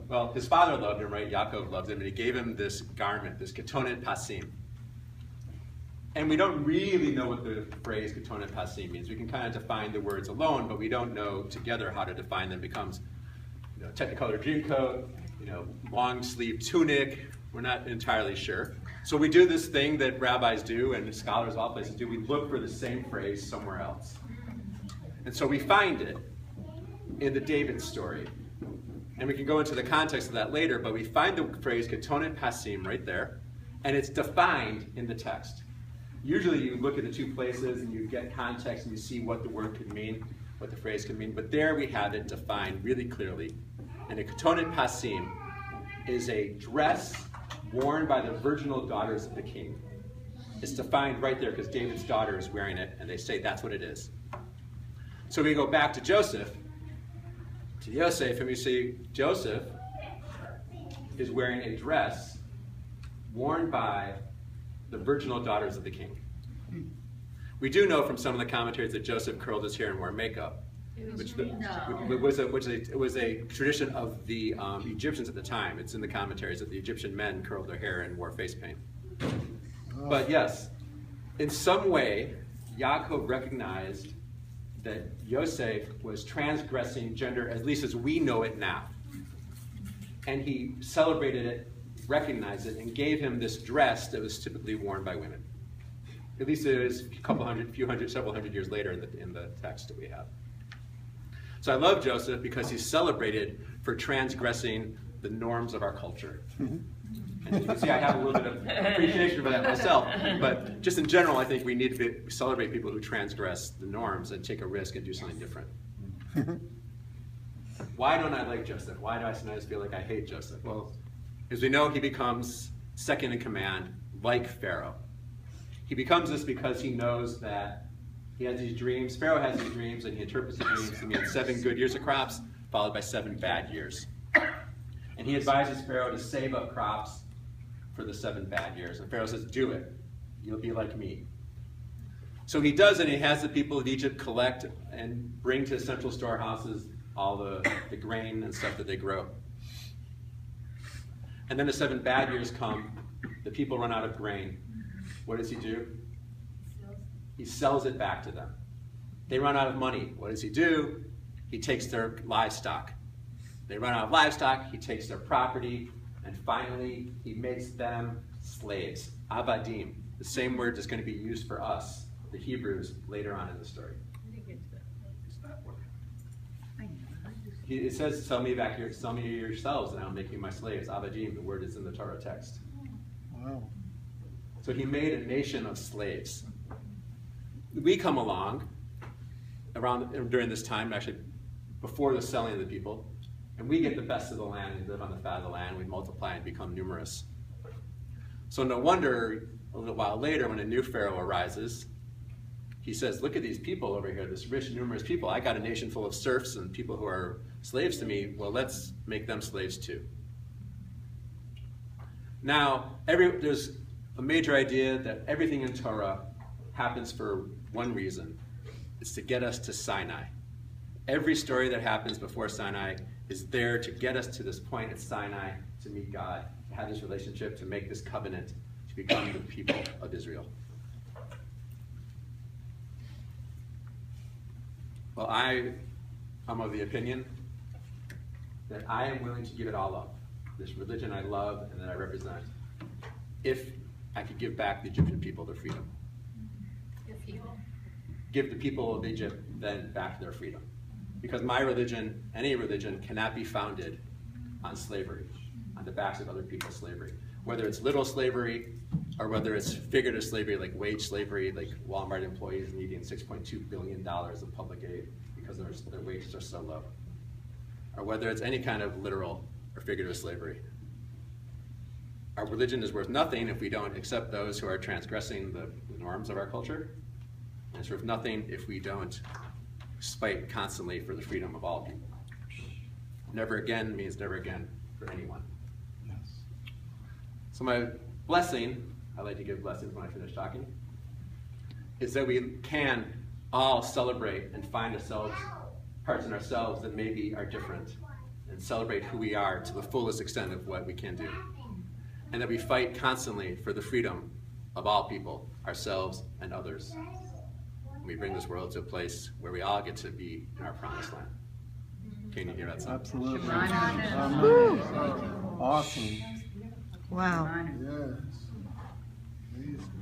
Well, his father loved him, right? Yaakov loved him, and he gave him this garment, this ketonet pasim. And we don't really know what the phrase ketonet pasim means. We can kind of define the words alone, but we don't know together how to define them. It becomes, Technicolor Dreamcoat, long sleeve tunic. We're not entirely sure. So we do this thing that rabbis do and scholars of all places do. We look for the same phrase somewhere else. And so we find it in the David story. And we can go into the context of that later, but we find the phrase ketonet pasim right there, and it's defined in the text. Usually you look at the two places and you get context and you see what the word could mean, what the phrase could mean, but there we have it defined really clearly. And a ketonet pasim is a dress worn by the virginal daughters of the king. It's defined right there because David's daughter is wearing it, and they say that's what it is. So we go back to Joseph, to Yosef, and we see Joseph is wearing a dress worn by the virginal daughters of the king. We do know from some of the commentaries that Joseph curled his hair and wore makeup, which was a tradition of the Egyptians at the time. It's in the commentaries that the Egyptian men curled their hair and wore face paint. But yes, in some way, Yaakov recognized that Yosef was transgressing gender, at least as we know it now. And he celebrated it, recognized it, and gave him this dress that was typically worn by women. At least it is several hundred years later in the text that we have. So I love Joseph because he's celebrated for transgressing the norms of our culture. And you can see I have a little bit of appreciation for that myself. But just in general, I think we need to celebrate people who transgress the norms and take a risk and do something different. Why don't I like Joseph? Why do I sometimes feel like I hate Joseph? Well, as we know, he becomes second in command, like Pharaoh. He becomes this because he knows that he has these dreams. Pharaoh has these dreams, and he interprets the dreams to mean 7 good years of crops, followed by 7 bad years. And he advises Pharaoh to save up crops for the 7 bad years. And Pharaoh says, do it. You'll be like me. So he does it, and he has the people of Egypt collect and bring to central storehouses all the grain and stuff that they grow. And then the 7 bad years come. The people run out of grain. What does he do? He sells it back to them. They run out of money. What does he do? He takes their livestock. They run out of livestock. He takes their property. And finally, he makes them slaves. Abadim. The same word that's going to be used for us, the Hebrews, later on in the story. It says, sell me back here, sell me yourselves, and I'll make you my slaves. Abadim, the word is in the Torah text. Wow. So he made a nation of slaves. We come along during this time, actually before the selling of the people, and we get the best of the land and live on the fat of the land. We multiply and become numerous. So no wonder a little while later when a new Pharaoh arises, he says, look at these people over here, this rich, numerous people. I got a nation full of serfs and people who are slaves to me. Well, let's make them slaves too. Now, there's a major idea that everything in Torah happens for one reason. It's to get us to Sinai. Every story that happens before Sinai is there to get us to this point at Sinai, to meet God, to have this relationship, to make this covenant, to become the people of Israel. Well, I am of the opinion that I am willing to give it all up, this religion I love and that I represent, if I could give back the Egyptian people their freedom. Give the people of Egypt then back their freedom. Because my religion, any religion, cannot be founded on slavery, on the backs of other people's slavery. Whether it's literal slavery or whether it's figurative slavery like wage slavery, like Walmart employees needing $6.2 billion of public aid because their wages are so low. Or whether it's any kind of literal or figurative slavery. Our religion is worth nothing if we don't accept those who are transgressing the norms of our culture. And it's worth nothing if we don't fight constantly for the freedom of all people. Never again means never again for anyone. Yes. So my blessing, I like to give blessings when I finish talking, is that we can all celebrate and find ourselves, parts in ourselves that maybe are different and celebrate who we are to the fullest extent of what we can do. And that we fight constantly for the freedom of all people, ourselves and others. And we bring this world to a place where we all get to be in our promised land. Can you hear that sound? Absolutely. Awesome. Wow. Yes. Amazing.